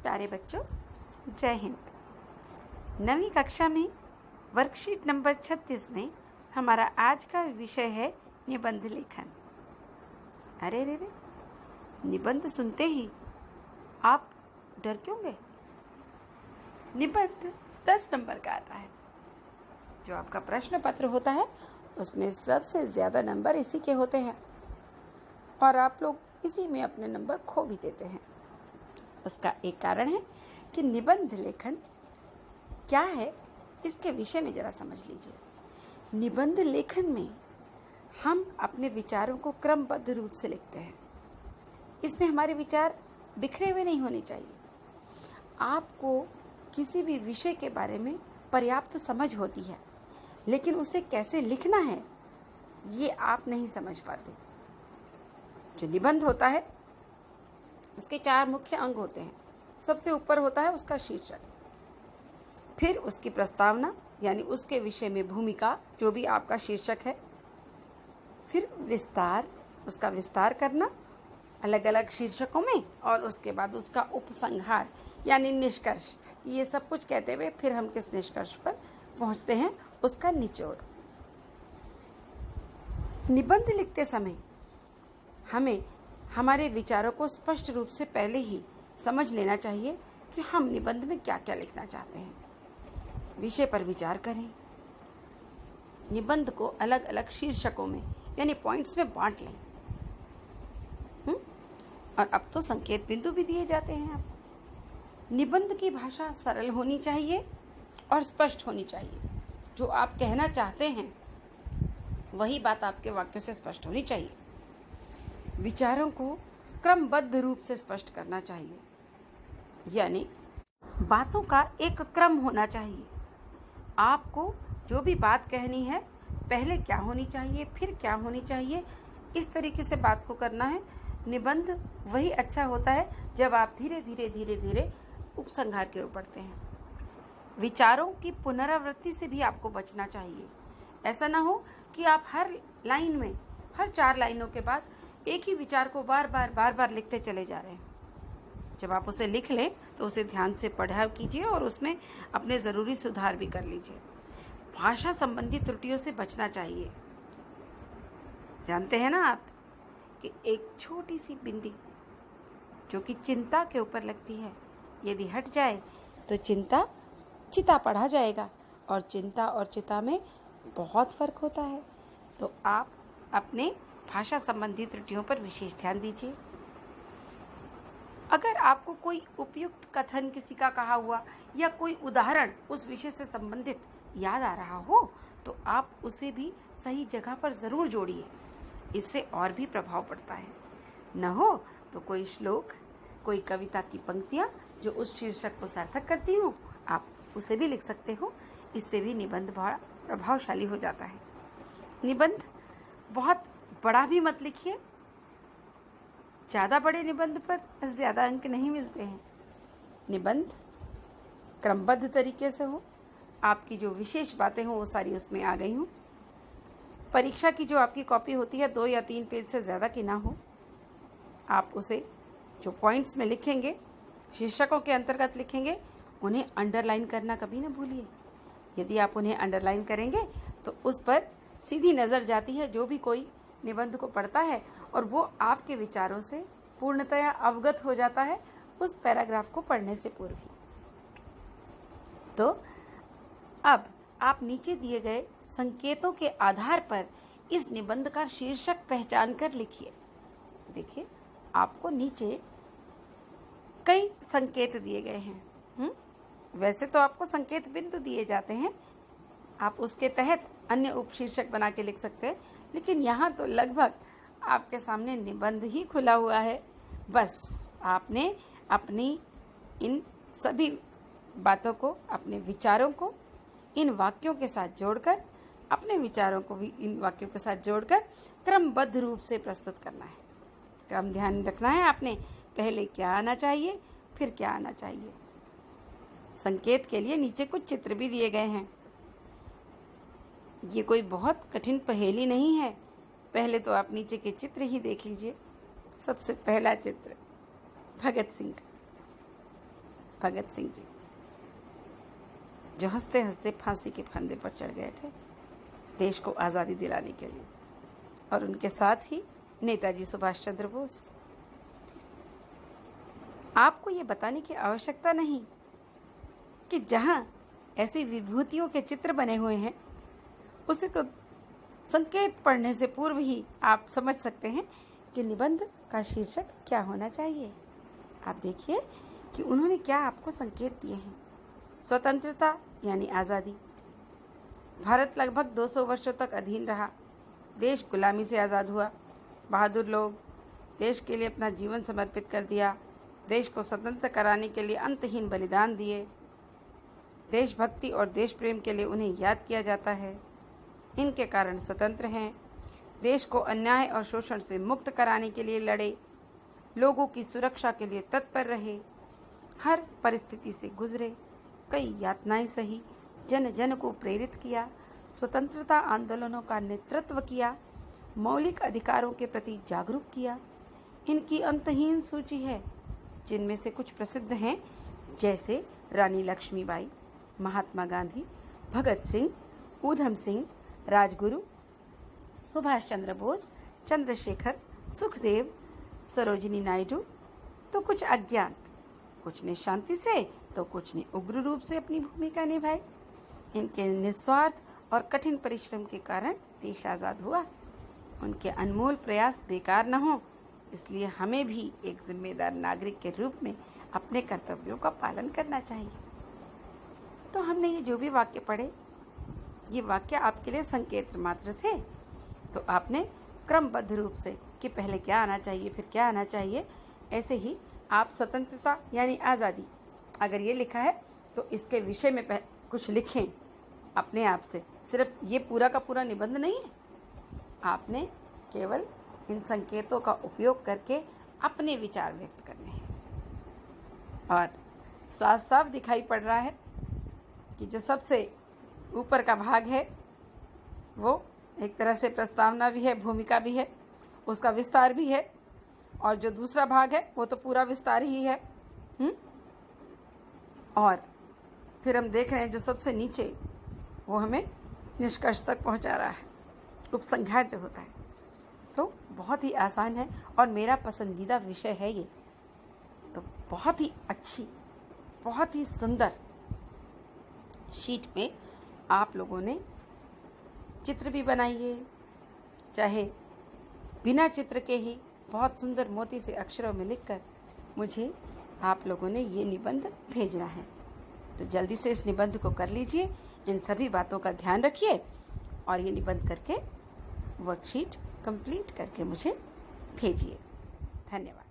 प्यारे बच्चों, जय हिंद। 9वीं कक्षा में वर्कशीट नंबर 36 में हमारा आज का विषय है निबंध लेखन। अरे रे रे, निबंध सुनते ही आप डर क्यों गए? निबंध 10 नंबर का आता है। जो आपका प्रश्न पत्र होता है उसमें सबसे ज़्यादा नंबर इसी के होते हैं और आप लोग इसी में अपने नंबर खो भी देते हैं। उसका एक कारण है कि निबंध लेखन क्या है, इसके विषय में ज़रा समझ लीजिए। निबंध लेखन में हम अपने विचारों को क्रमबद्ध रूप से लिखते हैं। इसमें हमारे विचार बिखरे हुए नहीं होने चाहिए। आपको किसी भी विषय के बारे में पर्याप्त समझ होती है, लेकिन उसे कैसे लिखना है ये आप नहीं समझ पाते। जो निबंध होता है उसके 4 मुख्य अंग होते हैं। सबसे ऊपर होता है उसका शीर्षक, फिर उसकी प्रस्तावना यानी उसके विषय में भूमिका, जो भी आपका शीर्षक है, फिर विस्तार, उसका विस्तार करना अलग अलग शीर्षकों में, और उसके बाद उसका उपसंहार यानी निष्कर्ष। ये सब कुछ कहते हुए फिर हम किस निष्कर्ष पर पहुंचते हैं, उसका निचोड़। निबंध लिखते समय हमें हमारे विचारों को स्पष्ट रूप से पहले ही समझ लेना चाहिए कि हम निबंध में क्या क्या लिखना चाहते हैं। विषय पर विचार करें। निबंध को अलग अलग शीर्षकों में यानी पॉइंट्स में बांट लें। और अब तो संकेत बिंदु भी दिए जाते हैं। अब निबंध की भाषा सरल होनी चाहिए और स्पष्ट होनी चाहिए। जो आप कहना चाहते हैं वही बात आपके वाक्यों से स्पष्ट होनी चाहिए। विचारों को क्रमबद्ध रूप से स्पष्ट करना चाहिए, यानी बातों का एक क्रम होना चाहिए। आपको जो भी बात कहनी है पहले क्या होनी चाहिए, फिर क्या होनी चाहिए, इस तरीके से बात को करना है। निबंध वही अच्छा होता है जब आप धीरे धीरे उपसंहार की ओर बढ़ते हैं। विचारों की पुनरावृत्ति से भी आपको बचना चाहिए। ऐसा ना हो कि आप हर लाइन में, हर 4 लाइनों के बाद एक ही विचार को बार बार लिखते चले जा रहे हैं। जब आप उसे लिख लें तो उसे ध्यान से पढ़ा कीजिए और उसमें अपने ज़रूरी सुधार भी कर लीजिए। भाषा संबंधी त्रुटियों से बचना चाहिए। जानते हैं ना आप कि एक छोटी सी बिंदी जो कि चिंता के ऊपर लगती है, यदि हट जाए तो चिंता चिता पढ़ा जाएगा, और चिंता और चिता में बहुत फर्क होता है। तो आप अपने भाषा संबंधी त्रुटियों पर विशेष ध्यान दीजिए। अगर आपको कोई उपयुक्त कथन किसी का कहा हुआ या कोई उदाहरण उस विषय से संबंधित याद आ रहा हो तो आप उसे भी सही जगह पर ज़रूर जोड़िए। इससे और भी प्रभाव पड़ता है। न हो तो कोई श्लोक, कोई कविता की पंक्तियाँ जो उस शीर्षक को सार्थक करती हो, आप उसे भी लिख सकते हो। इससे भी निबंध बड़ा प्रभावशाली हो जाता है। निबंध बहुत बड़ा भी मत लिखिए। ज़्यादा बड़े निबंध पर ज़्यादा अंक नहीं मिलते हैं। निबंध क्रमबद्ध तरीके से हो, आपकी जो विशेष बातें हों वो सारी उसमें आ गई हों। परीक्षा की जो आपकी कॉपी होती है 2 या 3 पेज से ज़्यादा की ना हो। आप उसे जो पॉइंट्स में लिखेंगे, शीर्षकों के अंतर्गत लिखेंगे, उन्हें अंडरलाइन करना कभी ना भूलिए। यदि आप उन्हें अंडरलाइन करेंगे तो उस पर सीधी नज़र जाती है जो भी कोई निबंध को पढ़ता है, और वो आपके विचारों से पूर्णतया अवगत हो जाता है उस पैराग्राफ को पढ़ने से पूर्व ही। तो अब आप नीचे दिए गए संकेतों के आधार पर इस निबंध का शीर्षक पहचान कर लिखिए। देखिए, आपको नीचे कई संकेत दिए गए हैं। वैसे तो आपको संकेत बिंदु दिए जाते हैं, आप उसके तहत अन्य उपशीर्षक बना के लिख सकते हैं, लेकिन यहाँ तो लगभग आपके सामने निबंध ही खुला हुआ है। बस आपने अपनी इन सभी बातों को, अपने विचारों को इन वाक्यों के साथ जोड़कर, अपने विचारों को भी इन वाक्यों के साथ जोड़कर क्रमबद्ध रूप से प्रस्तुत करना है। क्रम ध्यान रखना है आपने, पहले क्या आना चाहिए, फिर क्या आना चाहिए। संकेत के लिए नीचे कुछ चित्र भी दिए गए हैं। ये कोई बहुत कठिन पहेली नहीं है। पहले तो आप नीचे के चित्र ही देख लीजिए। सबसे पहला चित्र भगत सिंह का। भगत सिंह जी, जो हंसते हंसते फांसी के फंदे पर चढ़ गए थे देश को आज़ादी दिलाने के लिए, और उनके साथ ही नेताजी सुभाष चंद्र बोस। आपको ये बताने की आवश्यकता नहीं कि जहां ऐसी विभूतियों के चित्र बने हुए हैं, उसे तो संकेत पढ़ने से पूर्व ही आप समझ सकते हैं कि निबंध का शीर्षक क्या होना चाहिए। आप देखिए कि उन्होंने क्या आपको संकेत दिए हैं। स्वतंत्रता यानी आज़ादी। भारत लगभग 200 वर्षों तक अधीन रहा। देश गुलामी से आज़ाद हुआ। बहादुर लोग देश के लिए अपना जीवन समर्पित कर दिया। देश को स्वतंत्र कराने के लिए अंतहीन बलिदान दिए। देशभक्ति और देश प्रेम के लिए उन्हें याद किया जाता है। इनके कारण स्वतंत्र हैं। देश को अन्याय और शोषण से मुक्त कराने के लिए लड़े। लोगों की सुरक्षा के लिए तत्पर रहे। हर परिस्थिति से गुजरे। कई यातनाएं सही। जन जन को प्रेरित किया। स्वतंत्रता आंदोलनों का नेतृत्व किया। मौलिक अधिकारों के प्रति जागरूक किया। इनकी अंतहीन सूची है, जिनमें से कुछ प्रसिद्ध हैं, जैसे रानी लक्ष्मीबाई, महात्मा गांधी, भगत सिंह, ऊधम सिंह, राजगुरु, सुभाष चंद्र बोस, चंद्रशेखर, सुखदेव, सरोजिनी नायडू। तो कुछ अज्ञात, कुछ ने शांति से तो कुछ ने उग्र रूप से अपनी भूमिका निभाई। इनके निस्वार्थ और कठिन परिश्रम के कारण देश आजाद हुआ। उनके अनमोल प्रयास बेकार न हो, इसलिए हमें भी एक जिम्मेदार नागरिक के रूप में अपने कर्तव्यों का पालन करना चाहिए। तो हमने ये जो भी वाक्य पढ़े, ये वाक्य आपके लिए संकेत मात्र थे। तो आपने क्रमबद्ध रूप से कि पहले क्या आना चाहिए, फिर क्या आना चाहिए, ऐसे ही आप स्वतंत्रता यानी आज़ादी, अगर ये लिखा है तो इसके विषय में कुछ लिखें अपने आप से। सिर्फ ये पूरा का पूरा निबंध नहीं है, आपने केवल इन संकेतों का उपयोग करके अपने विचार व्यक्त करने हैं। और साफ साफ दिखाई पड़ रहा है कि जो सबसे ऊपर का भाग है वो एक तरह से प्रस्तावना भी है, भूमिका भी है, उसका विस्तार भी है, और जो दूसरा भाग है वो तो पूरा विस्तार ही है। और फिर हम देख रहे हैं जो सबसे नीचे वो हमें निष्कर्ष तक पहुंचा रहा है, उपसंहार जो होता है। तो बहुत ही आसान है और मेरा पसंदीदा विषय है ये। तो बहुत ही अच्छी, बहुत ही सुंदर शीट में आप लोगों ने चित्र भी बनाइए, चाहे बिना चित्र के ही बहुत सुंदर मोती से अक्षरों में लिखकर मुझे आप लोगों ने ये निबंध भेजना है। तो जल्दी से इस निबंध को कर लीजिए। इन सभी बातों का ध्यान रखिए और ये निबंध करके वर्कशीट कंप्लीट करके मुझे भेजिए। धन्यवाद।